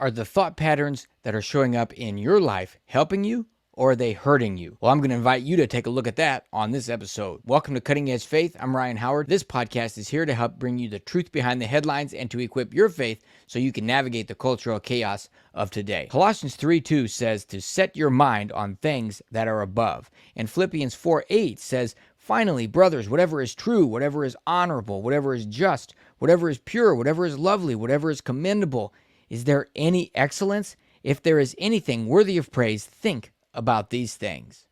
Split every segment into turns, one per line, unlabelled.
Are the thought patterns that are showing up in your life helping you, or are they hurting you? Well, I'm going to invite you to take a look at that on this episode. Welcome to Cutting Edge Faith. I'm Ryan Howard. This podcast is here to help bring you the truth behind the headlines and to equip your faith so you can navigate the cultural chaos of today. Colossians 3:2 says to set your mind on things that are above. And Philippians 4:8 says, finally, brothers, whatever is true, whatever is honorable, whatever is just, whatever is pure, whatever is lovely, whatever is commendable, is there any excellence? If there is anything worthy of praise, think about these things.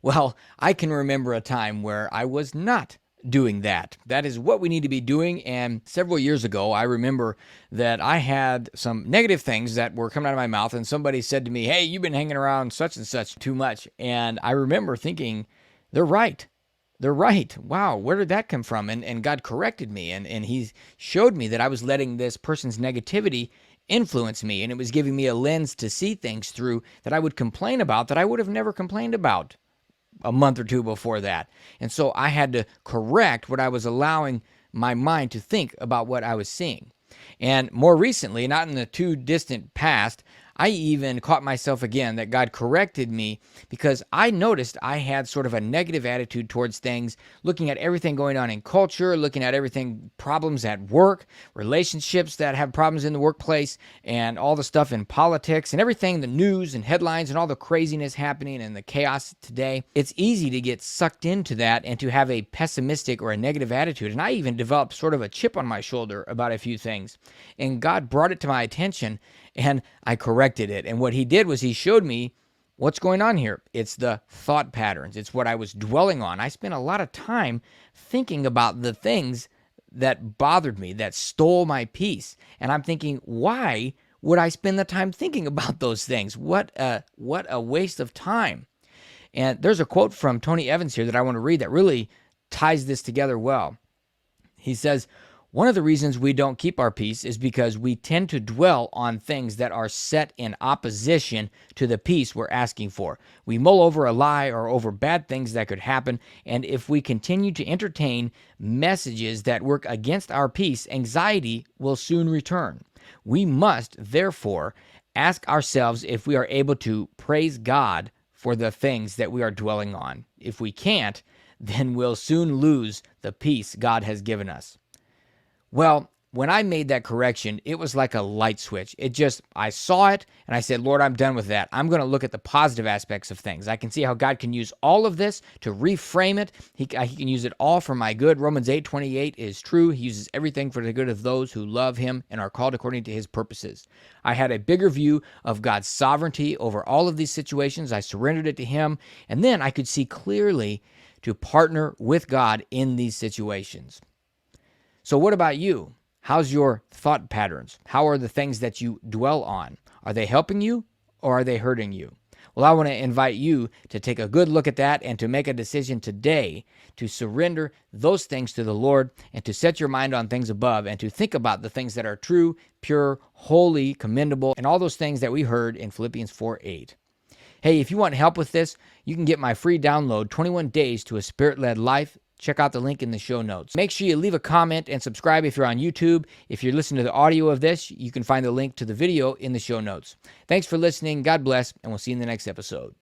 Well, I can remember a time where I was not doing that. That is what we need to be doing. And several years ago, I remember that I had some negative things that were coming out of my mouth, and somebody said to me, hey, you've been hanging around such and such too much. And I remember thinking, they're right. They're right. Wow, where did that come from? And God corrected me, and he showed me that I was letting this person's negativity influence me, and it was giving me a lens to see things through that I would complain about that I would have never complained about a month or two before that. And so I had to correct what I was allowing my mind to think about what I was seeing. And more recently, not in the too distant past, I even caught myself again that God corrected me because I noticed I had sort of a negative attitude towards things, looking at everything going on in culture, looking at everything, problems at work, relationships that have problems in the workplace, and all the stuff in politics and everything, the news and headlines and all the craziness happening and the chaos today. It's easy to get sucked into that and to have a pessimistic or a negative attitude. And I even developed sort of a chip on my shoulder about a few things. And God brought it to my attention, and I corrected it. And what he did was he showed me what's going on here. It's the thought patterns. It's what I was dwelling on. I spent a lot of time thinking about the things that bothered me, that stole my peace. And I'm thinking, why would I spend the time thinking about those things? What a waste of time. And there's a quote from Tony Evans here that I want to read that really ties this together well. He says, one of the reasons we don't keep our peace is because we tend to dwell on things that are set in opposition to the peace we're asking for. We mull over a lie or over bad things that could happen, and if we continue to entertain messages that work against our peace, anxiety will soon return. We must, therefore, ask ourselves if we are able to praise God for the things that we are dwelling on. If we can't, then we'll soon lose the peace God has given us. Well, when I made that correction, it was like a light switch. I saw it and I said, Lord, I'm done with that. I'm going to look at the positive aspects of things. I can see how God can use all of this to reframe it. He can use it all for my good. Romans 8:28 is true. He uses everything for the good of those who love him and are called according to his purposes. I had a bigger view of God's sovereignty over all of these situations. I surrendered it to him, and then I could see clearly to partner with God in these situations. So what about you? How's your thought patterns? How are the things that you dwell on? Are they helping you or are they hurting you? Well, I want to invite you to take a good look at that and to make a decision today to surrender those things to the Lord and to set your mind on things above and to think about the things that are true, pure, holy, commendable, and all those things that we heard in Philippians 4:8. Hey, if you want help with this, you can get my free download, 21 Days to a Spirit-Led Life. Check out the link in the show notes. Make sure you leave a comment and subscribe if you're on YouTube. If you're listening to the audio of this, you can find the link to the video in the show notes. Thanks for listening. God bless, and we'll see you in the next episode.